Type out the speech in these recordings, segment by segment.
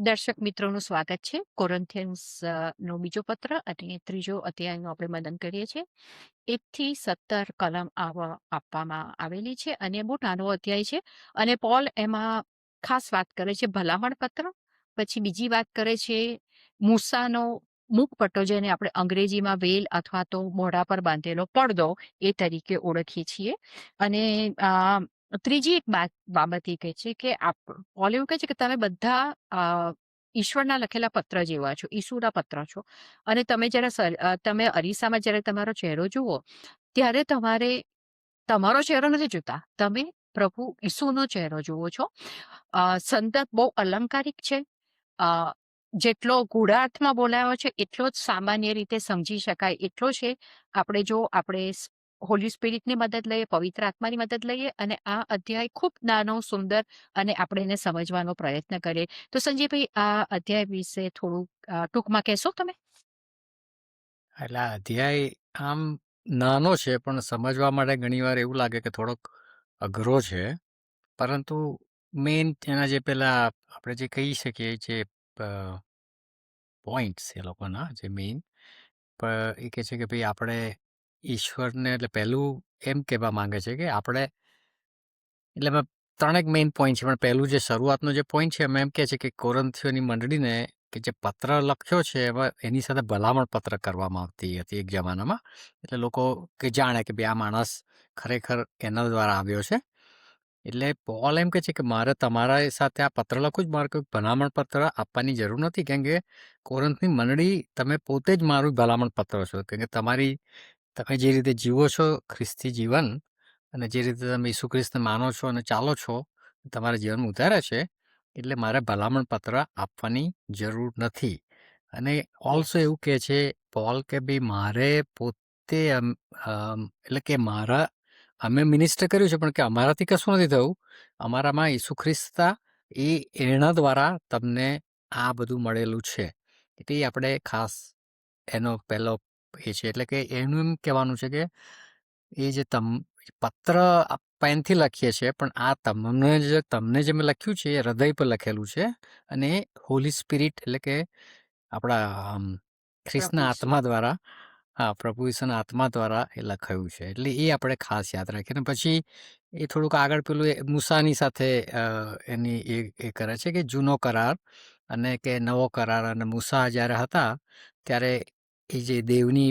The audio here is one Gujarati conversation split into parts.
દર્શક મિત્રોનું સ્વાગત છે. કોરિન્થિયન્સ નો બીજો પત્ર અને ત્રીજો અધ્યાયનું આપણે મનન કરીએ છીએ. 1 થી 17 કલમ આપવામાં આવેલી છે અને બહુ નાનો અધ્યાય છે. અને પોલ એમાં ખાસ વાત કરે છે ભલામણ પત્ર. પછી બીજી વાત કરે છે મૂસાનો મુખપટ્ટો, જેને આપણે અંગ્રેજીમાં વેલ અથવા તો મોઢા પર બાંધેલો પડદો એ તરીકે ઓળખીએ છીએ. અને ત્રીજી એક બાબત એ કહે છે કે પોલ એવું કહે છે કે તમે બધા ઈશ્વરના લખેલા પત્ર જેવા છો, ઈસુના પત્ર છો. અને તમે તમે અરીસામાં જ્યારે તમારો ચહેરો જુઓ, ત્યારે તમારે તમારો ચહેરો નથી જોતા, તમે પ્રભુ ઈસુનો ચહેરો જુઓ છો. સંદર્ભ બહુ અલંકારિક છે. અ, જેટલો ગૂઢાર્થમાં બોલાયો છે એટલો જ સામાન્ય રીતે સમજી શકાય એટલો છે. આપણે હોલી સ્પિરિટની મદદ લઈએ, પવિત્ર આત્માની મદદ લઈએ અને આ અધ્યાય ખૂબ નાનો, સુંદર અને આપણે એને સમજવાનો પ્રયત્ન કરીએ. તો સંજયભાઈ, આ અધ્યાય વિશે થોડું ટૂંકમાં કહેશો તમે? એટલે આ અધ્યાય આમ નાનો છે, પણ સમજવા માટે ઘણીવાર એવું લાગે કે થોડોક અઘરો છે. પરંતુ મેઇન એના જે પેલા આપણે જે કહી શકીએ જે પોઈન્ટ્સ એ લોકોના જે મેઇન એ કહે છે કે ભાઈ આપણે ઈશ્વરને એટલે પહેલું એમ કહેવા માંગે છે કે આપણે એટલે એમાં ત્રણેક મેઇન પોઈન્ટ છે, પણ પહેલું જે શરૂઆતનો જે પોઈન્ટ છે એમાં એમ કહે છે કે કોરિન્થીયોની મંડળીને કે જે પત્ર લખ્યો છે એમાં એની સાથે ભલામણ પત્ર કરવામાં આવતી હતી એક જમાનામાં. એટલે લોકો કે જાણે કે ભાઈ આ માણસ ખરેખર એના દ્વારા આવ્યો છે. એટલે પોલ એમ કહે છે કે મારે તમારા સાથે આ પત્ર લખું જ, મારે કોઈ ભલામણ પત્ર આપવાની જરૂર નથી, કેમ કે કોરિન્થની મંડળી તમે પોતે જ મારું ભલામણ પત્ર છો. કેમ કે તમે જે રીતે જીવો છો ખ્રિસ્તી જીવન, અને જે રીતે તમે ઈસુ ખ્રિસ્તને માનો છો અને ચાલો છો, તમારા જીવનમાં ઉતાર્યા છે, એટલે મારે ભલામણ પત્ર આપવાની જરૂર નથી. અને ઓલ્સો એવું કહે છે પોલ કે ભાઈ મારે પોતે એટલે કે અમે મિનિસ્ટર કર્યું છે, પણ કે અમારાથી કશું નથી થયું. અમારામાં ઈસુ ખ્રિસ્તા એના દ્વારા તમને આ બધું મળેલું છે. એટલે આપણે ખાસ એનો પહેલો એ છે. એટલે કે એનું એમ કહેવાનું છે કે એ જે પત્ર પેનથી લખીએ છીએ, પણ આ તમને જે મેં લખ્યું છે એ હૃદય પર લખેલું છે. અને હોલી સ્પિરિટ એટલે કે આપણા પ્રભુ ખ્રિસ્તના ઈસુ. આત્મા દ્વારા, હા, પ્રભુ ઈસુના આત્મા દ્વારા એ લખાયું છે. એટલે એ આપણે ખાસ યાદ રાખીએ. અને પછી એ થોડુંક આગળ પેલું મૂસાની સાથે એની એ કરે છે કે જૂનો કરાર અને કે નવો કરાર. અને મૂસા જ્યારે હતા ત્યારે એ જે દેવની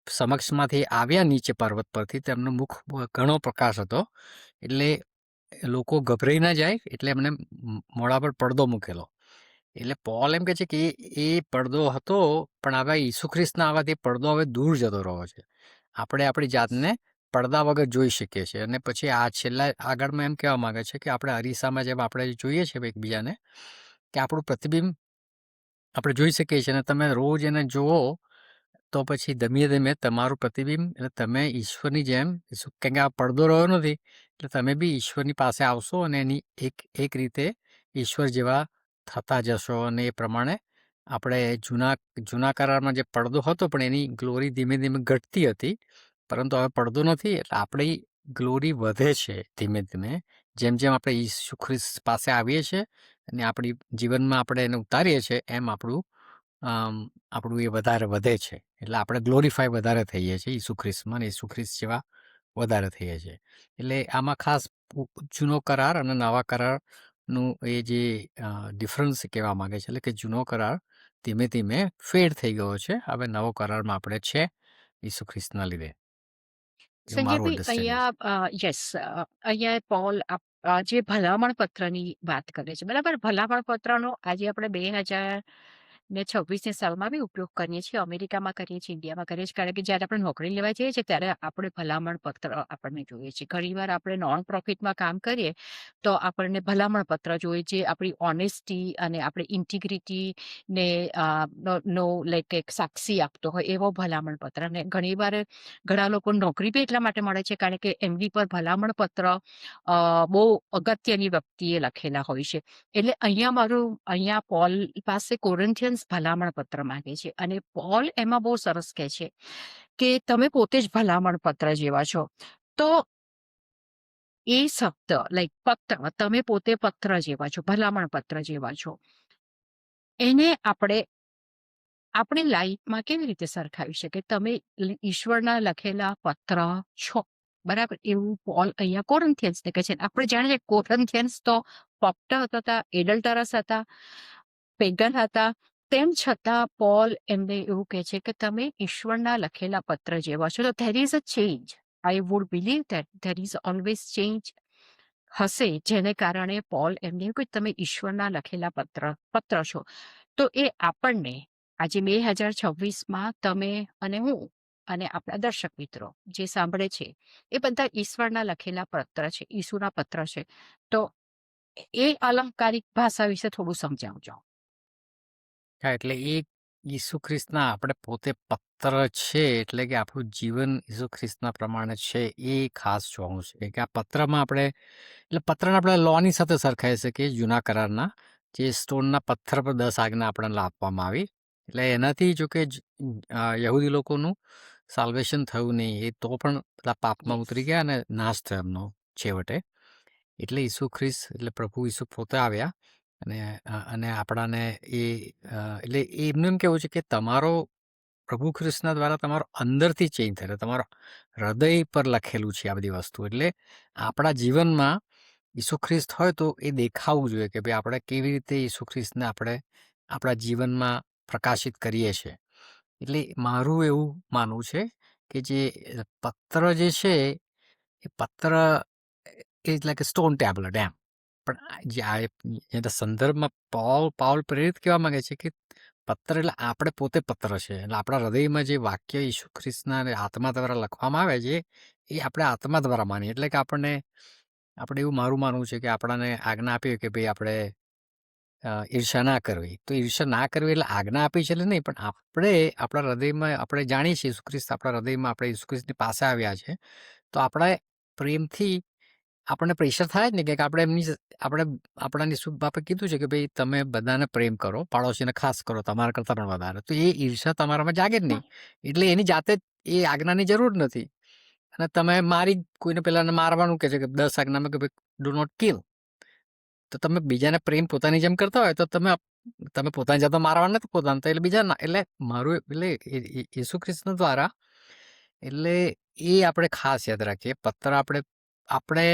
સમક્ષમાંથી આવ્યા નીચે પર્વત પરથી, તેમનો મુખ ઘણો પ્રકાશ હતો. એટલે લોકો ગભરાઈ ના જાય એટલે એમને મોઢા પર પડદો મૂકેલો. એટલે પોલ એમ કહે છે કે એ પડદો હતો, પણ હવે ઈસુ ખ્રિસ્તના આવવાથી પડદો હવે દૂર જતો રહ્યો છે. આપણે આપણી જાતને પડદા વગર જોઈ શકીએ છીએ. અને પછી આ છેલ્લા આગળમાં એમ કહેવા માંગે છે કે આપણે અરીસામાં જેમ આપણે જોઈએ છીએ એકબીજાને, કે આપણું પ્રતિબિંબ આપણે જોઈ શકીએ છીએ. અને તમે રોજ એને જુઓ તો પછી ધીમે ધીમે તમારું પ્રતિબિંબ એટલે તમે ઈશ્વરની જેમ, કેમ કે આ પડદો રહ્યો નથી, એટલે તમે બી ઈશ્વરની પાસે આવશો અને એની એક રીતે ઈશ્વર જેવા થતા જશો. અને એ પ્રમાણે આપણે જૂના કરારમાં જે પડદો હતો, પણ એની ગ્લોરી ધીમે ધીમે ઘટતી હતી, પરંતુ હવે પડદો નથી, એટલે આપણી ગ્લોરી વધે છે ધીમે ધીમે. જેમ જેમ આપણે ઈસુ ખ્રિસ્ત પાસે આવીએ છીએ અને આપણી જીવનમાં આપણે એને ઉતારીએ છીએ, એમ આપણું એ વધારે વધે છે. એટલે આપણે ગ્લોરીફાય વધારે થઈએ છીએ ઈસુ ખ્રિસ્તમાં, અને ઈસુ ખ્રિસ્ત જેવા વધારે થઈએ છીએ. એટલે આમાં ખાસ જૂનો કરાર અને નવા કરારનું એ જે ડિફરન્સ કહેવા માંગે છે. એટલે કે જૂનો કરાર ધીમે ધીમે ફેડ થઈ ગયો છે, હવે નવો કરારમાં આપણે છે ઈસુ ખ્રિસ્તના લીધે. એવું મારું સંજયભાઈ, અન્ડરસ્ટેન્ડિંગ છે. અહીંયા અહીંયા પોલ જે ભલામણ પત્રની વાત કરે છે, બરાબર? ભલામણ પત્રનો આજે આપણે 2026ની સાલમાં બી ઉપયોગ કરીએ છીએ. અમેરિકામાં કરીએ છીએ, ઇન્ડિયામાં કરીએ છીએ. કારણ કે જ્યારે આપણે નોકરી લેવા જઈએ છીએ ત્યારે આપણે ભલામણ પત્ર આપણને જોઈએ છે. ઘણીવાર આપણે નોન પ્રોફિટમાં કામ કરીએ તો આપણને ભલામણ પત્ર જોઈએ, જે આપણી ઓનેસ્ટી અને આપણી ઇન્ટિગ્રિટીને લાઈક એક સાક્ષી આપતો હોય એવો ભલામણ પત્ર. અને ઘણીવાર ઘણા લોકો નોકરી બી એટલા માટે મળે છે કારણ કે એમની પર ભલામણ પત્ર બહુ અગત્યની વ્યક્તિએ લખેલા હોય છે. એટલે અહીંયા પોલ પાસે કોરિન્થિયન્સ ભલામણ પત્ર માંગે છે અને પોલ એમાં બહુ સરસ કહે છે કે તમે પોતે જ ભલામણ પત્ર જેવા છો. તો એ શબ્દ લાઈક પત્ર, તમે પોતે પત્ર જેવા છો, ભલામણ પત્ર જેવા છો. એને આપણે આપણી લાઈફમાં કેવી રીતે સરખાવી શકીએ? તમે ઈશ્વરના લખેલા પત્ર છો, બરાબર? એવું પોલ અહીંયા કોરિન્થિયન્સને કહે છે. આપણે જાણીએ કોરિન્થિયન્સ તો પોપ્ટ હતા, એડલ્ટરસ હતા, પેગન હતા. તેમ છતાં પોલ એમને એવું કહે છે કે તમે ઈશ્વરના લખેલા પત્ર જેવા છો. તો there is a change. I would believe that there is always change હશે, જેને કારણે પોલ એમને એવું કહે તમે ઈશ્વરના લખેલા પત્ર છો. તો એ આપણને આજે 2026માં તમે અને હું અને આપણા દર્શક મિત્રો જે સાંભળે છે એ બધા ઈશ્વરના લખેલા પત્ર છે, ઈસુના પત્ર છે. તો એ અલંકારિક ભાષા વિશે થોડું સમજાવજો. હા, એટલે એ ઈસુ ખ્રિસ્તના આપણે પોતે પત્ર છે, એટલે કે આપણું જીવન ઈસુ ખ્રિસ્તના પ્રમાણે છે, એ ખાસ જોવાનું છે કે આ પત્રમાં આપણે એટલે પત્રને આપણે લોની સાથે સરખાવી શકીએ, જૂના કરારના જે સ્ટોનના પથ્થર પર 10 આજ્ઞા આપણને આપવામાં આવી. એટલે એનાથી જો કે યહૂદી લોકોનું સાલ્વેશન થયું નહીં, એ તો પણ બધા પાપમાં યસ. ઉતરી ગયા અને નાશ થયો એમનો છેવટે. એટલે ઈસુ ખ્રિસ્ત એટલે પ્રભુ ઈસુ પોતે આવ્યા અને આપણાને એટલે એમનું એમ કહેવું છે કે તમારો પ્રભુ ખ્રિસ્તના દ્વારા તમારો અંદરથી ચેન્જ થયેલો, તમારો હૃદય પર લખેલું છે આ બધી વસ્તુ. એટલે આપણા જીવનમાં ઈસુ ખ્રિસ્ત હોય તો એ દેખાવું જોઈએ કે ભાઈ આપણે કેવી રીતે ઈસુ ખ્રિસ્તને આપણે આપણા જીવનમાં પ્રકાશિત કરીએ છીએ. એટલે મારું એવું માનવું છે કે જે પત્ર જે છે એ પત્ર is like a stone tablet એમ. પણ જે એના સંદર્ભમાં પાઉલ પ્રેરિત કહેવા માંગે છે કે પત્ર એટલે આપણે પોતે પત્ર છે. એટલે આપણા હૃદયમાં જે વાક્ય ઈસુ ખ્રિસ્તના આત્મા દ્વારા લખવામાં આવે છે એ આપણે આત્મા દ્વારા માનીએ. એટલે કે આપણે એવું મારું માનવું છે કે આપણને આજ્ઞા આપી કે ભાઈ આપણે ઈર્ષ્યા ના કરવી. તો ઈર્ષ્યા ના કરવી એટલે આજ્ઞા આપી છે એટલે નહીં, પણ આપણે આપણા હૃદયમાં આપણે જાણીએ છીએ ઈસુ ખ્રિસ્ત આપણા હૃદયમાં આપણે ઈસુ ખ્રિસ્તની પાસે આવ્યા છે. તો આપણે પ્રેમથી આપણને પ્રેશર થાય જ ને કે આપણે આપણે આપણાની શુભ બાપે કીધું છે કે ભાઈ તમે બધાને પ્રેમ કરો, પાડોશીને ખાસ કરો, તમારા કરતાં પણ વધારે. તો એ ઈર્ષ્યા તમારામાં જાગે જ નહીં. એટલે એની જાતે જ એ આજ્ઞાની જરૂર નથી. અને તમે કોઈને પેલાને મારવાનું કહે છે કે 10 આજ્ઞામાં કે ભાઈ ડુ નોટ કિલ. તો તમે બીજાને પ્રેમ પોતાની જેમ કરતા હોય તો તમે પોતાની જાતે મારવાના નથી પોતાને, તો એટલે બીજા ના. એટલે મારું એટલે ઈસુ ખ્રિસ્ત દ્વારા એટલે એ આપણે ખાસ યાદ રાખીએ. આપણે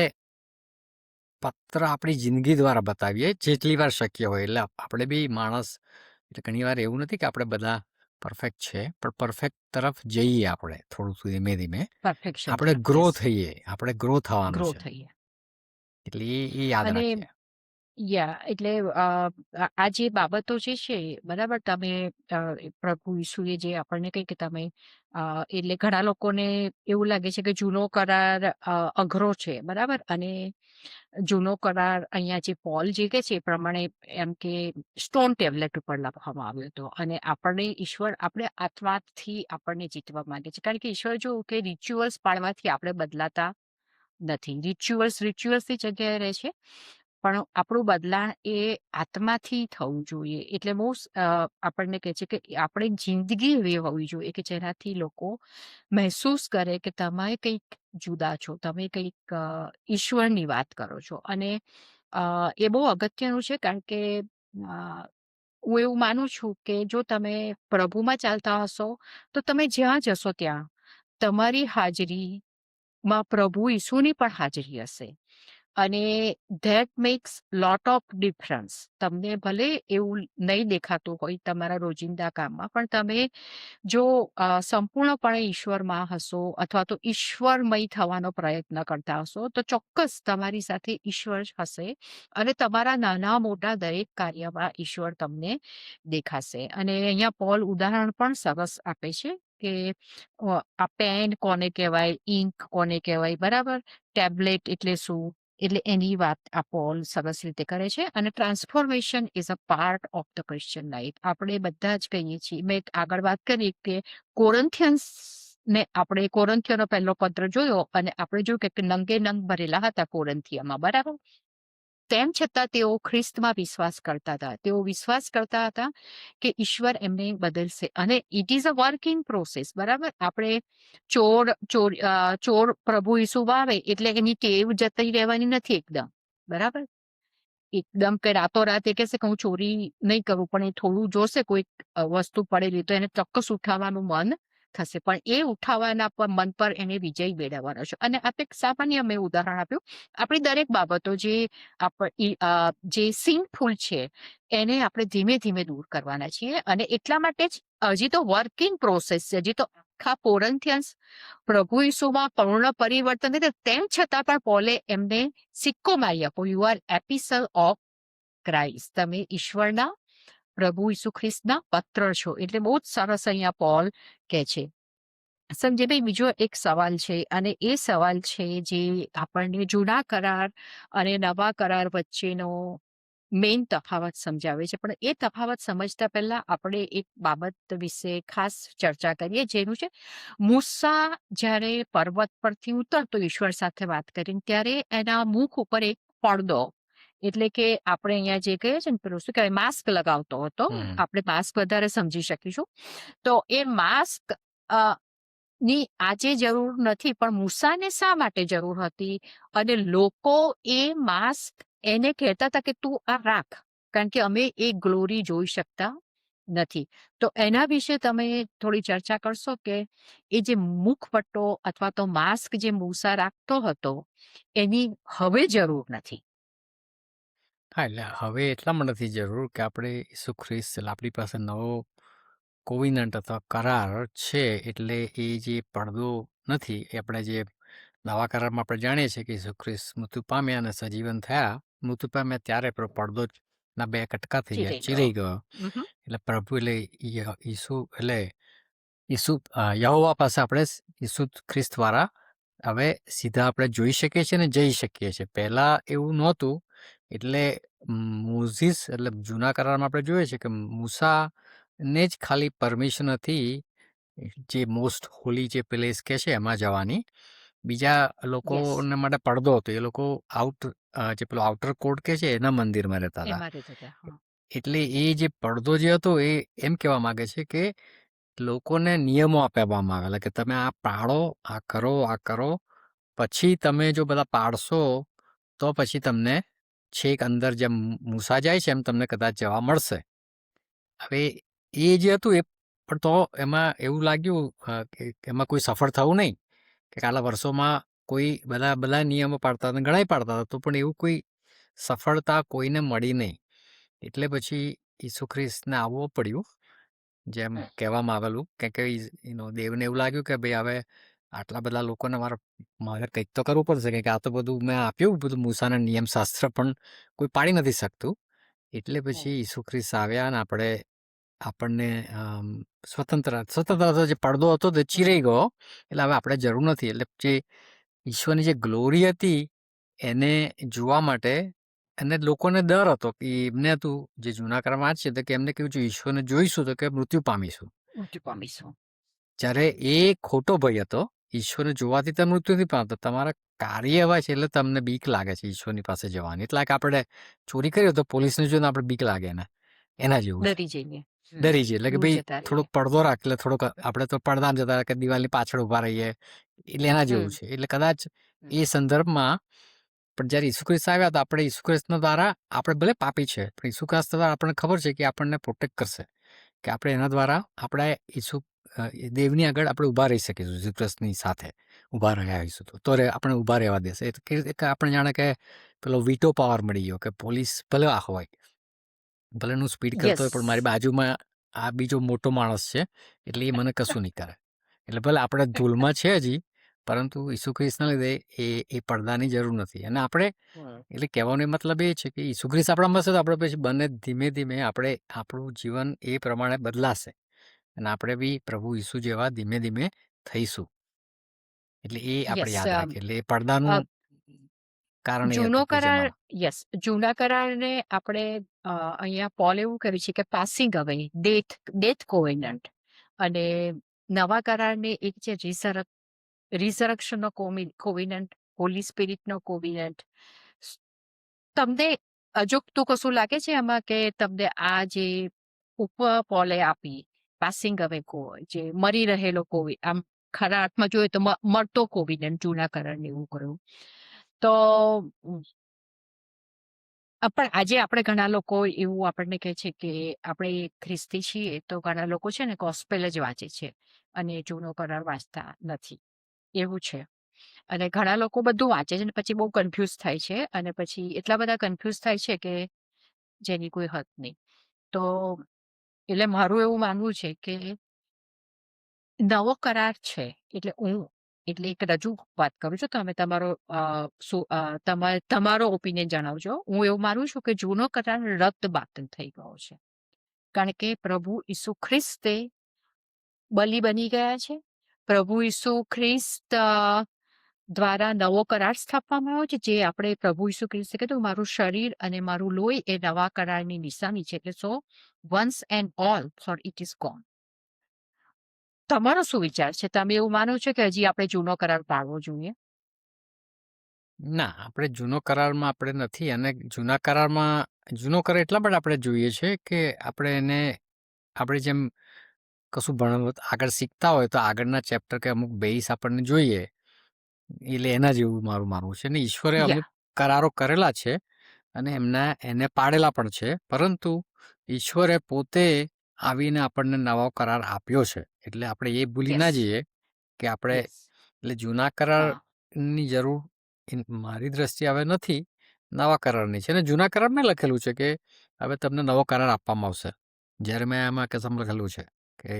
પત્ર આપણી જિંદગી દ્વારા બતાવીએ જેટલી વાર શક્ય હોય. એટલે આપણે બી માણસ એટલે ઘણીવાર એવું નથી કે આપણે બધા પરફેક્ટ છે, પણ પરફેક્ટ તરફ જઈએ આપણે થોડું ધીમે ધીમે. પરફેક્શન આપણે તરફ. Grow yes. થઈએ, આપણે ગ્રો થવાનું ગ્રો છે. થઈએ. એટલે એ યાદ અને રાખીએ. એટલે આ જે બાબતો જે છે, બરાબર? તમે પ્રભુ ઈસુએ જે આપણને કહી કે તમે એટલે ઘણા લોકોને એવું લાગે છે કે જૂનો કરાર અઘરો છે, બરાબર? અને જૂનો કરાર અહીંયા જે પોલ જે કહે છે એ પ્રમાણે એમ કે સ્ટોન ટેબ્લેટ ઉપર લખવામાં આવ્યો હતો. અને આપણે ઈશ્વર આપણે આત્માથી આપણને જીતવા માંગે છે, કારણ કે ઈશ્વર જો કે રિચ્યુઅલ્સ પાળવાથી આપણે બદલાતા નથી. રિચ્યુઅલ્સની જગ્યાએ રહે છે, પણ આપણું બદલાણ એ આત્માથી થવું જોઈએ. એટલે આપણને કહે છે કે આપણે જિંદગી એવી હોવી જોઈએ કે જેનાથી લોકો મહેસૂસ કરે કે તમે કંઈક જુદા છો, તમે કંઈક ઈશ્વરની વાત કરો છો. અને એ બહુ અગત્યનું છે, કારણ કે હું એવું માનું છું કે જો તમે પ્રભુમાં ચાલતા હશો તો તમે જ્યાં જશો ત્યાં તમારી હાજરીમાં પ્રભુ ઈસુની પણ હાજરી હશે. અને that makes lot of difference. તમને ભલે એવું નહીં દેખાતું હોય તમારા રોજિંદા કામમાં, પણ તમે જો સંપૂર્ણપણે ઈશ્વરમાં હશો અથવા તો ઈશ્વરમય થવાનો પ્રયત્ન કરતા હશો, તો ચોક્કસ તમારી સાથે ઈશ્વર જ હશે અને તમારા નાના મોટા દરેક કાર્યમાં ઈશ્વર તમને દેખાશે. અને અહીંયા પોલ ઉદાહરણ પણ સરસ આપે છે કે આ પેન કોને કહેવાય, ઇન્ક કોને કહેવાય, બરાબર? ટેબ્લેટ એટલે શું? એટલે એની વાત આ પોલ સરસ રીતે કરે છે. અને transformation is a part of the Christian life. આપણે બધા જ કહીએ છીએ, મેં આગળ વાત કરી કે કોરંથિયોનો પહેલો પત્ર જોયો અને આપણે જોયું કે નંગે નંગ ભરેલા હતા કોરંથિયામાં, બરાબર? તેમ છતાં તેઓ ખ્રિસ્તમાં વિશ્વાસ કરતા હતા. તેઓ વિશ્વાસ કરતા હતા કે ઈશ્વર એમને બદલશે. અને it is a working process, બરાબર? આપણે ચોર પ્રભુ ઈસુ આવે એટલે એની ટેવ જતી રહેવાની નથી એકદમ, બરાબર? એકદમ કે રાતોરાત એ કહેશે કે હું ચોરી નહીં કરું, પણ એ થોડું જોશે કોઈક વસ્તુ પડેલી તો એને ચોક્કસ ઉઠાવવાનું મન થશે. પણ એ ઉઠાવવાના મન પર એને વિજય મેળવવાનો છે. અને આપણે એક સામાન્ય મેં ઉદાહરણ આપ્યું. આપણી દરેક બાબતો જે સિંકફુલ છે એને આપણે ધીમે ધીમે દૂર કરવાના છીએ. અને એટલા માટે જ હજી તો વર્કિંગ પ્રોસેસ છે. હજી તો આખા કોરિન્થિયન્સ પ્રભુ ઈસુમાં પૂર્ણ પરિવર્તન નથી. તેમ છતાં પણ પોલે એમને સિક્કો મારી આપો, યુ આર એપિસલ ઓફ ક્રાઇસ્ટ. તમે ઈશ્વરના પ્રભુ ઈસુ ખ્રિસ્તના પત્ર છો. એટલે બહુ જ સરસ અહીંયા પોલ કહે છે. સંજયભાઈ, બીજો એક સવાલ છે, અને એ સવાલ છે જે આપણને જૂના કરાર અને નવા કરાર વચ્ચેનો મેઇન તફાવત સમજાવે છે. પણ એ તફાવત સમજતા પહેલા આપણે એક બાબત વિશે ખાસ ચર્ચા કરીએ, જેનું છે મૂસા જ્યારે પર્વત પરથી ઉતરતો ઈશ્વર સાથે વાત કરીને, ત્યારે એના મુખ ઉપર એક પડદો, એટલે કે આપણે અહીંયા જે કહીએ છીએ ને પેલું શું કહેવાય, માસ્ક લગાવતો હતો. આપણે માસ્ક વધારે સમજી શકીશું. તો એ માસ્ક ની આજે જરૂર નથી, પણ મૂસાને શા માટે જરૂર હતી? અને લોકો એ માસ્ક એને કહેતા હતા કે તું આ રાખ, કારણ કે અમે એ ગ્લોરી જોઈ શકતા નથી. તો એના વિશે તમે થોડી ચર્ચા કરશો કે એ જે મુખપટ્ટો અથવા તો માસ્ક જે મૂસા રાખતો હતો એની હવે જરૂર નથી. હા, એટલે હવે એટલામાં નથી જરૂર કે આપણે ઈસુ ખ્રિસ્ત એટલે આપણી પાસે નવો કોવિનન્ટ અથવા કરાર છે. એટલે એ જે પડદો નથી, એ આપણે જે નવા કરારમાં આપણે જાણીએ છીએ કે ઈસુ ખ્રિસ્ત મૃત્યુ પામ્યા અને સજીવન થયા. મૃત્યુ પામ્યા ત્યારે પડદો ના 2 કટકા થઈ ગયા, ચીરાઈ ગયો. એટલે પ્રભુ એટલે ઈસુ એટલે યહોવા પાસે આપણે ઈસુ ખ્રિસ્ત દ્વારા હવે સીધા આપણે જોઈ શકીએ છીએ ને જઈ શકીએ છીએ. પહેલા એવું નહોતું. એટલે મોઝીસ એટલે જૂના કરારમાં આપણે જોઈએ છીએ કે મૂસાને જ ખાલી પરમિશન હતી જે મોસ્ટ હોલી જે પ્લેસ કે છે એમાં જવાની. બીજા લોકોને માટે પડદો હતો. એ લોકો જે પેલો આઉટર કોર્ટ કે છે એના મંદિરમાં રહેતા હતા. એટલે એ જે પડદો જે હતો એ એમ કહેવા માંગે છે કે લોકોને નિયમો આપવામાં આવેલા કે તમે આ પાળો, આ કરો, પછી તમે જો બધા પાળશો તો પછી તમને છેક અંદર જેમ મૂસા જાય છે એમ તમને કદાચ જવા મળશે. હવે એ જે હતું એ પણ તો એમાં એવું લાગ્યું કે એમાં કોઈ સફળ થવું નહીં, કે આટલા વર્ષોમાં કોઈ બધા નિયમો પાડતા હતા, ઘણાય પાડતા હતા, તો પણ એવું કોઈ સફળતા કોઈને મળી નહીં. એટલે પછી ઈસુ ખ્રિસ્તને આવવું પડ્યું. જેમ કહેવામાં આવેલું કે દેવને એવું લાગ્યું કે ભાઈ હવે આટલા બધા લોકોને મારે કંઈક તો કરવું પડશે, કે આ તો બધું મેં આપ્યું બધું મૂસાના નિયમશાસ્ત્ર, પણ કોઈ પાડી નથી શકતું. એટલે પછી ઈસુ ખ્રિસ્ત આવ્યા અને આપણને સ્વતંત્ર જે પડદો હતો તે ચીરાઈ ગયો. એટલે હવે આપણે જરૂર નથી. એટલે જે ઈશ્વરની જે ગ્લોરી હતી એને જોવા માટે, અને લોકોને ડર હતો કે એમને હતું જે જૂના કરારમાં છે તો કે એમને કેવું છે, ઈશ્વરને જોઈશું તો કે મૃત્યુ પામીશું. જ્યારે એ ખોટો ભય હતો. ઈશ્વરને જોવાથી તમે મૃત્યુ નથી પામતા, તમારા કાર્ય એવા છે એટલે તમને બીક લાગે છે ઈશ્વરની પાસે જવાની. એટલે કે આપણે ચોરી કરીએ તો પોલીસને જોઈને આપણે બીક લાગે ને એના જેવું છે. ડરી જઈએ. એટલે કે ભાઈ થોડોક પડદો રાખે, એટલે થોડોક આપણે તો પડદામાં જતા કે દિવાલની પાછળ ઉભા રહીએ, એટલે એના જેવું છે. એટલે કદાચ એ સંદર્ભમાં પણ જ્યારે ઈસુ ખ્રિસ્ત આવ્યા તો આપણે ઈસુ ખ્રિસ્ત દ્વારા આપણે ભલે પાપી છે, પણ ઈસુ ખ્રિસ્ત દ્વારા આપણને ખબર છે કે આપણને પ્રોટેક્ટ કરશે, કે આપણે એના દ્વારા આપણે દેવની આગળ આપણે ઊભા રહી શકીશું. ઈસુ ખ્રિસ્તની સાથે ઊભા રહ્યા હોઈશું તો આપણે ઊભા રહેવા દેશે. આપણે જાણે કે પેલો વીટો પાવર મળી ગયો, કે પોલીસ ભલે હોય, ભલે હું સ્પીડ કરતો હોય, પણ મારી બાજુમાં આ બીજો મોટો માણસ છે એટલે એ મને કશું નહીં કરે. એટલે ભલે આપણે ધૂળમાં છે હજી, પરંતુ ઈસુ ખ્રિસ્તના લીધે એ પડદાની જરૂર નથી. અને આપણે એટલે કહેવાનો મતલબ એ છે કે ઈસુ ખ્રિસ્ત આપણામાં હશે તો આપણે પછી બંને ધીમે ધીમે આપણું જીવન એ પ્રમાણે બદલાશે અને આપણે બી પ્રભુ ઈસુ જેવા ધીમે ધીમે થઈશું. એટલે એ આપણે યાદ રાખીએ. એટલે એ પડદાનું કારણ એ જૂનો હતું કે કરાર, જેમાં જૂના કરારને આપણે અહીંયા પોલ એવું કહે છે કે પાસિંગ અવે, ડેથ કોવેનન્ટ. અને નવા કરારને એક છે રિઝરક્શનનો કોવિનન્ટ, હોલી સ્પિરિટનો કોવિનન્ટ. તમને અજુગતું કશું લાગે છે એમાં કે તમને આ જે પોલે આપી પાસિંગ અવે જે મરી રહેલો આમ ખરા અર્થમાં જોઈએ તો મળતો કોવિનન્ટ જૂના કરારને એવું કર્યું, તો પણ આજે આપણે ઘણા લોકો એવું આપણને કહે છે કે આપણે ખ્રિસ્તી છીએ, તો ઘણા લોકો છે ને ગોસ્પેલ જ વાંચે છે અને જૂનો કરાર વાંચતા નથી, એવું છે. અને ઘણા લોકો બધું વાંચે છે ને પછી બહુ કન્ફ્યુઝ થાય છે અને પછી એટલા બધા કન્ફ્યુઝ થાય છે કે જેની કોઈ હદ નહીં. તો એટલે મારું એવું માનવું છે કે નવો કરાર છે એટલે એટલે એક રજૂઆત કરું છું. તમે તમારો તમારો ઓપિનિયન જણાવજો. હું એવું માનું છું કે જૂનો કરાર રદબાતલ થઈ ગયો છે. કારણ કે પ્રભુ ઈસુ ખ્રિસ્તે બલિ બની ગયા છે. પ્રભુ ઈસુ ખ્રિસ્ત દ્વારા નવો કરાર સ્થાપવામાં આવ્યો છે, જે આપણે પ્રભુ ઈસુ ખ્રિસ્તે કીધું, મારું શરીર અને મારું લોહી એ નવા કરારની નિશાની છે. એટલે so once and all for it is gone. તમારો શું વિચાર છે? તમે એવું માનો છો કે હજી આપણે જૂનો કરાર પાળવો જોઈએ? ના, આપણે જૂનો કરારમાં આપણે નથી, અને જૂના કરારમાં જૂનો કરાર એટલા માટે આપણે જોઈએ છે કે આપણે એને આપણે જેમ કશું આગળ શીખતા હોય તો આગળના ચેપ્ટર કે અમુક બેઝ આપણને જોઈએ, એટલે એના જેવું મારું માનવું છે. ને ઈશ્વરે અમુક યા કરારો કરેલા છે અને એને પાડેલા પણ છે, પરંતુ ઈશ્વરે પોતે આવીને આપણને નવો કરાર આપ્યો છે. એટલે આપણે એ ભૂલી ના યસ જઈએ કે આપણે યસ એટલે જૂના હા કરારની જરૂર મારી દ્રષ્ટિએ હવે નથી, નવા કરારની છે. અને જૂના કરારમાં લખેલું છે કે હવે તમને નવો કરાર આપવામાં આવશે. જ્યારે મેં આમાં કસમ લખેલું છે કે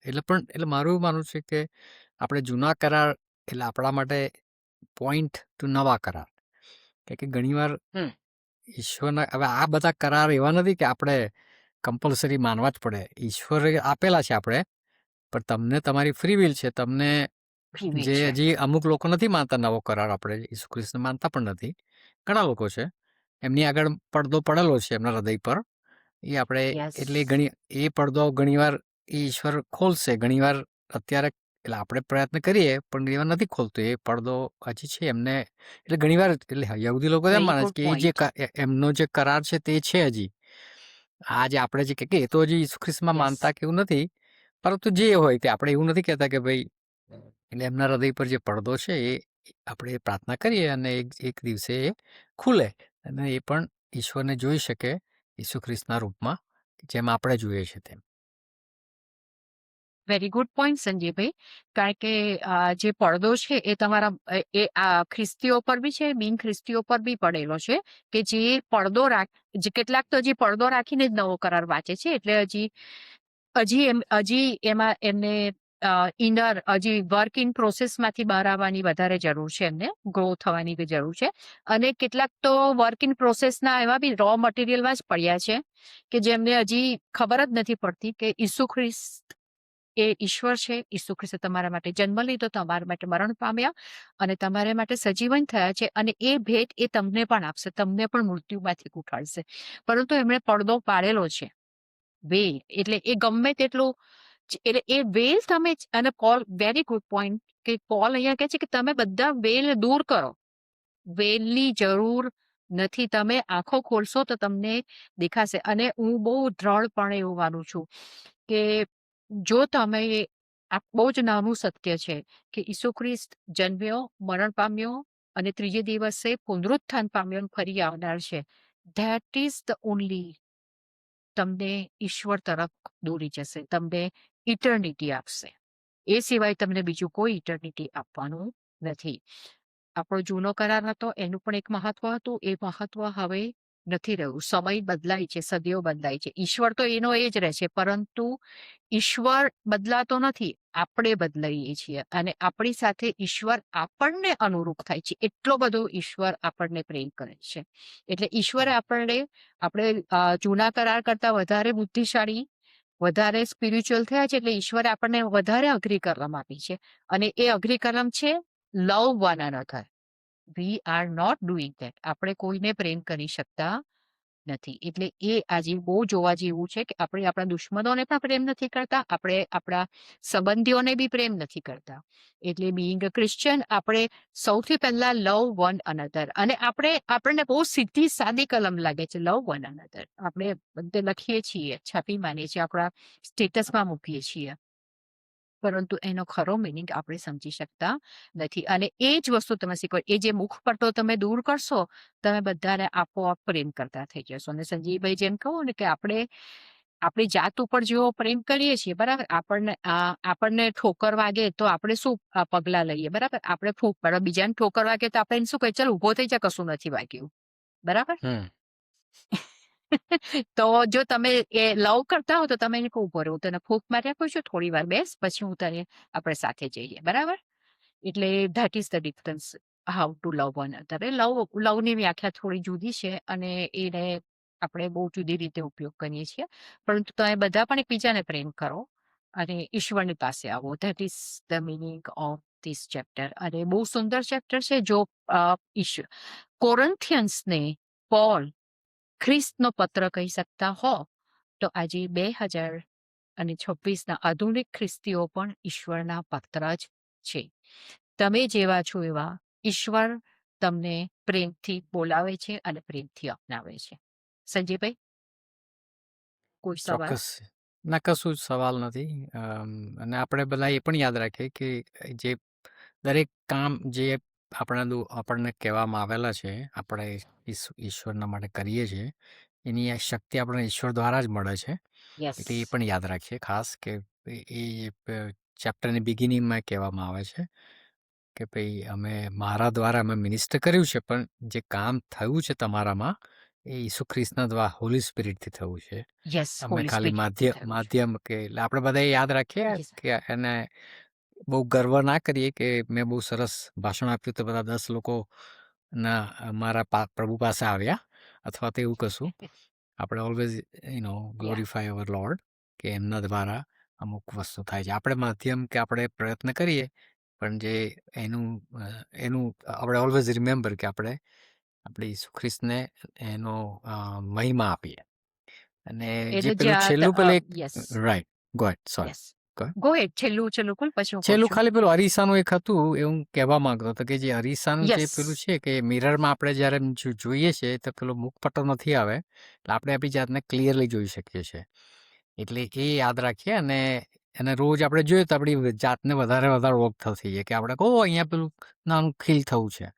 એટલે મારું એવું માનવું છે કે આપણે જૂના કરાર એટલે આપણા માટે પોઈન્ટ ટુ નવા કરાર. કે ઘણીવાર હમ ઈશ્વરના હવે આ બધા કરાર એવા નથી કે આપણે કમ્પલ્સરી માનવા જ પડે. ઈશ્વરે આપેલા છે આપણે, પણ તમને તમારી ફ્રી વિલ છે. તમને ફ્રી જે છે હજી અમુક લોકો નથી માનતા નવો કરાર, આપણે ઈસુ ખ્રિસ્તને માનતા પણ નથી. ઘણા લોકો છે. એમની આગળ પડદો પડેલો છે એમના હૃદય પર. એ આપણે યસ એટલે એ પડદો ઘણીવાર ઈશ્વર ખોલશે. ઘણીવાર અત્યારે એટલે આપણે પ્રયત્ન કરીએ પણ ઘણીવાર નથી ખોલતો એ પડદો હજી છે એમને. એટલે ઘણીવાર એટલે યહૂદી લોકો એમ વેરી માને છે ગુડ કે એ જે પોઈન્ટ. એમનો જે કરાર છે તે છે હજી. આ જે આપણે જે કે એ તો હજી ઈસુ ખ્રિસ્તમાં યસ માનતા કે એવું નથી. પરંતુ જે હોય તે આપણે એવું નથી કહેતા કે ભાઈ એટલે એમના હૃદય પર જે પડદો છે એ આપણે પ્રાર્થના કરીએ અને એક દિવસે એ ખુલે અને એ પણ ઈશ્વરને જોઈ શકે ઈસુ ખ્રિસ્તના રૂપમાં, જેમ આપણે જોઈએ છે તેમ. વેરી ગુડ પોઈન્ટ સંજયભાઈ. કારણ કે જે પડદો છે એ તમારા ખ્રિસ્તીઓ પર બી છે, બિન ખ્રિસ્તીઓ પર બી પડેલો છે. કે જે પડદો જે કેટલાક તો હજી પડદો રાખીને જ નવો કરાર વાંચે છે. એટલે હજી એમાં એમને ઇનર હજી વર્ક ઇન પ્રોસેસમાંથી બહાર આવવાની વધારે જરૂર છે, એમને ગ્રો થવાની બી જરૂર છે. અને કેટલાક તો વર્ક ઇન પ્રોસેસના એવા બી રો મટીરિયલમાં જ પડ્યા છે કે જેમને હજી ખબર જ નથી પડતી કે ઈસુ ખ્રિસ્ત એ ઈશ્વર છે. ઈસુ ખ્રિસ્તે તમારા માટે જન્મ લીધો, તમારા માટે મરણ પામ્યા અને તમારા માટે સજીવન થયા છે. અને એ ભેટ એ તમને પણ આપશે, તમને પણ મૃત્યુમાંથી ઉઠાડશે. પરંતુ એમણે પડદો પાડેલો છે, વેલ. એટલે એ ગમે તેટલું એટલે એ વેલ તમે અને પોલ વેરી ગુડ પોઈન્ટ કે પોલ અહીંયા કહે છે કે તમે બધા વેલ દૂર કરો. વેલની જરૂર નથી. તમે આંખો ખોલશો તો તમને દેખાશે. અને હું બહુ દ્રઢપણે એવું માનું છું કે જો તમે આ બહુ જ નાનું સત્ય છે કે ઈસુ ખ્રિસ્ત જન્મ્યો, મરણ પામ્યો અને ત્રીજે દિવસે પુનરુત્થાન પામ્યો અને ફરી આવનાર છે. ધેટ ઇઝ ધ ઓનલી તમને ઈશ્વર તરફ દોરી જશે, તમને ઇટર્નિટી આપશે. એ સિવાય તમને બીજું કોઈ ઇટર્નિટી આપવાનું નથી. આપણો જૂનો કરાર હતો, એનું પણ એક મહત્વ હતું. એ મહત્વ હવે નથી રહ્યું. સમય બદલાય છે, સદીઓ બદલાય છે. ઈશ્વર તો એનો એ જ રહે છે, પરંતુ ઈશ્વર બદલાતો નથી, આપણે બદલાઈએ છીએ. અને આપણી સાથે ઈશ્વર આપણને અનુરૂપ થાય છે. એટલો બધો ઈશ્વર આપણને પ્રેમ કરે છે. એટલે ઈશ્વરે આપણે જૂના કરાર કરતા વધારે બુદ્ધિશાળી, વધારે સ્પિરિચ્યુઅલ થયા છે. એટલે ઈશ્વરે આપણને વધારે અઘરી કલમ આપી છે. અને એ અઘરી કલમ છે love one another. We are not doing that. આપણે કોઈને પ્રેમ કરી શકતા નથી. એટલે એ આજે બહુ જોવા જેવું છે કે આપણે આપણા દુશ્મનોને પણ પ્રેમ નથી કરતા, આપણે આપણા સંબંધીઓને બી પ્રેમ નથી કરતા. એટલે બિંગ અ ક્રિશ્ચિયન આપણે સૌથી પહેલા લવ વન અનધર. અને આપણને બહુ સીધી સાદી કલમ લાગે છે, લવ વન અનધર. આપણે બધે લખીએ છીએ, છાપી માનીએ છીએ, આપણા સ્ટેટસમાં મૂકીએ છીએ. પરંતુ એનો ખરો મિનિંગ આપણે સમજી શકતા નથી. અને એ જ વસ્તુ તમે શીખો, એ જે મુખપટ્ટો તમે દૂર કરશો, તમે બધાને આપોઆપ પ્રેમ કરતા થઈ જશો. અને સંજીવભાઈ જેમ કહું ને કે આપણે આપણી જાત ઉપર જેવો પ્રેમ કરીએ છીએ, બરાબર, આપણને ઠોકર વાગે તો આપણે શું પગલાં લઈએ, બરાબર, આપણે ફૂંક પાડો. બીજાને ઠોકર વાગે તો આપણે એને શું કહીએ, ચાલ ઊભો થઈ જા, કશું નથી વાગ્યું, બરાબર. હમ તો જો તમે એ લવ કરતા હો તો તમે એને કહું, ઊભો રહો, હું તને ફૂંક માર્યા કરું છું, થોડી વાર બેસ, પછી હું તને આપણે સાથે જઈએ, બરાબર. એટલે that is the difference how to love one other. લવની વ્યાખ્યા થોડી જુદી છે અને એને આપણે બહુ જુદી રીતે ઉપયોગ કરીએ છીએ. પરંતુ તમે બધા પણ એકબીજાને પ્રેમ કરો અને ઈશ્વરની પાસે આવો. That is the meaning of this chapter. અને બહુ સુંદર ચેપ્ટર છે. જો કોરન્થિયન્સને પોલ ખ્રિસ્તનો પત્ર કહી શકતા હો, તો આજે 2026ના આધુનિક ખ્રિસ્તીઓ પણ ઈશ્વરના પત્ર જ છે. તમે જેવા છો એવા ઈશ્વર તમને પ્રેમથી બોલાવે છે અને પ્રેમથી અપનાવે છે. સંજયભાઈ, કોઈ સવાલ? ચોક્કસ. ના, કશું જ સવાલ નથી. અને આપણે બધા એ પણ યાદ રાખીએ કે જે દરેક કામ જે આપણને કહેવામાં આવેલા છે, આપણે ઈશ્વરના માટે કરીએ છીએ, એની આ શક્તિ આપણને ઈશ્વર દ્વારા જ મળે છે. યસ. એટલે એ પણ યાદ રાખીએ ખાસ કે એ ચેપ્ટરની બિગિનિંગમાં કહેવામાં આવે છે કે ભાઈ મારા દ્વારા અમે મિનિસ્ટર કર્યું છે, પણ જે કામ થયું છે તમારામાં એ ઈસુ ખ્રિસ્તના દ્વારા હોલી સ્પિરિટથી થયું છે. યસ, અમે હોલી ખાલી સ્પિરિટથી થયું છે. માધ્યમ કે એટલે આપણે બધા એ યાદ રાખીએ યસ. કે એને બહુ ગર્વ ના કરીએ કે મેં બહુ સરસ ભાષણ આપ્યું તો બધા 10 લોકો મારા પ્રભુ પાસે આવ્યા અથવા તો એવું કશું. આપણે ઓલવેઝ યા. ગ્લોરીફાય અવર લોર્ડ કે એમના દ્વારા અમુક વસ્તુ થાય છે. આપણે માધ્યમ કે આપણે પ્રયત્ન કરીએ, પણ જે એનું આપણે ઓલવેઝ રિમેમ્બર કે આપણે ઈસુ ખ્રિસ્તને એનો મહિમા આપીએ. અને જે પેલું છેલ્લું પેલું એક યસ. રાઈટ ગો હેડ સોરી યસ. ગો હેડ. ગો હેડ. છેલ્લું બોલ, પછી હું કહું છેલ્લું છું. ખાલી પેલું અરીસાનું એક હતું એવું કહેવા માંગતો હતો કે જે અરીસાનું જે યસ. પેલું છે કે મિરરમાં આપણે જ્યારે જોઈએ છે તો પેલો મુખપટ્ટો નથી આવે, એટલે આપણે આપણી જાતને ક્લિયરલી જોઈ શકીએ છીએ. એટલે એ યાદ રાખીએ અને રોજ આપણે જોઈએ તો આપણી જાતને વધારે ઓળખતા થઈએ કે આપણે કહો અહીંયા પેલું નાનું ખીલ થવું છે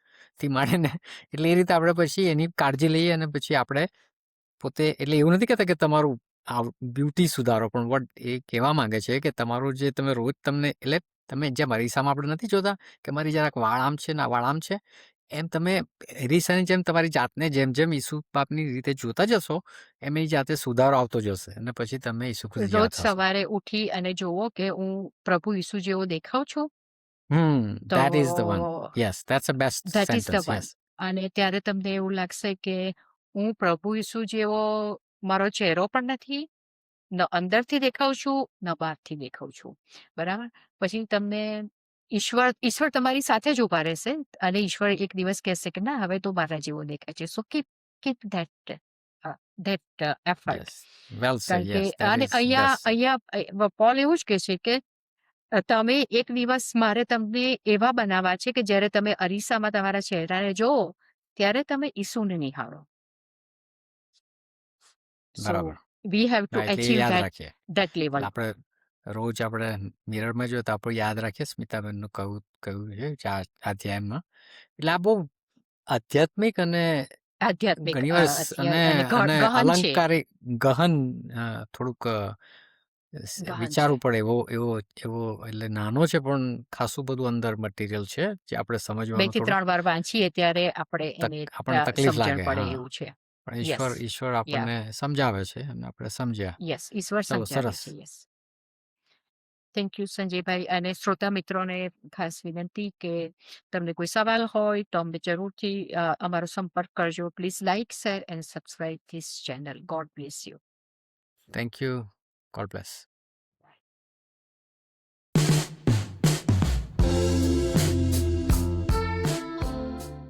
તે માંડીને, એટલે એ રીતે આપણે પછી એની કાળજી લઈએ અને પછી આપણે પોતે, એટલે એવું નથી કહેતા કે તમારું બ્યુટી સુધારો, પણ એ કહેવા માંગે છે કે તમારું જે તમે રોજ એટલે તમે જેમ અરીસામાં આપણે નથી જોતા કે મારી જરાક વાળ આમ છે ને આ વાળ આમ છે, એમ તમે અરીસાની જેમ તમારી જાતને જેમ જેમ ઈસુ બાપની રીતે જોતા જશો એમ એ જાતે સુધારો આવતો જશે અને પછી તમે ઈસુ ખ્રિસ્ત રોજ જેવા થશો. સવારે ઉઠી અને જોવો કે હું પ્રભુ ઈસુ જેવો દેખાઉં છું, તો That is the one. Yes, that's the best that is the sentence. One. Yes. અને ત્યારે તમને એવું લાગશે કે હું પ્રભુ ઈસુ જેવો મારો ચહેરો પણ નથી, ન અંદરથી દેખાઉં છું, ન બહારથી દેખાઉં છું, બરાબર. પછી તમને ઈશ્વર તમારી સાથે જ ઊભા રહેશે અને ઈશ્વર એક દિવસ કહેશે કે ના, હવે તો મારા જેવો દેખાય છે. સો keep that effort. Yes. Well said. કારણ કે Yes, that અને is અહીંયા best. અહીંયા પોલ એવું જ કહે છે કે તમે એક દિવસ મારે તમને એવા બનાવવા છે કે જ્યારે તમે અરીસામાં તમારા ચહેરાને જોવો ત્યારે તમે ઈસુને નિહાળો. સો બરાબર. વી હેવ ટુ ના, એટલે એ અચીવ યાદ ધેટ રાખીએ. ધેટ એટલે લેવલ. આપણે રોજ આપણે મિરરમાં જોઈએ તો આપણે યાદ રાખીએ સ્મિતાબેનનું કહ્યું છે આ અધ્યાયમાં. એટલે આ બહુ આધ્યાત્મિક અને આધ્યાત્મિક ઘણીવાર અને અધ્યાય અને અને ગહન છે. અલંકારિક ગહન થોડુંક ગહન છે. વિચારવું પડે એવો એટલે નાનો છે પણ ખાસું બધું અંદર મટીરિયલ છે જે આપણે 2 સમજવામાં થી થોડુંક 3 વાર વાંચીએ ત્યારે આપણે એને આપણને તકલીફ સમજણ લાગે. પડે હા, એવું છે. પણ યસ. ઈશ્વર યા. આપણને સમજાવે છે અને આપણે સમજ્યા. યસ, ઈશ્વર ચલો, સમજાવે સરસ. છે. યસ. થેન્ક યુ સંજયભાઈ. અને શ્રોતા મિત્રોને ખાસ વિનંતી કે તમને કોઈ સવાલ હોય તો અમને જરૂરથી અમારો સંપર્ક કરજો. Please like, share and subscribe this channel. God bless you. Thank you. God bless.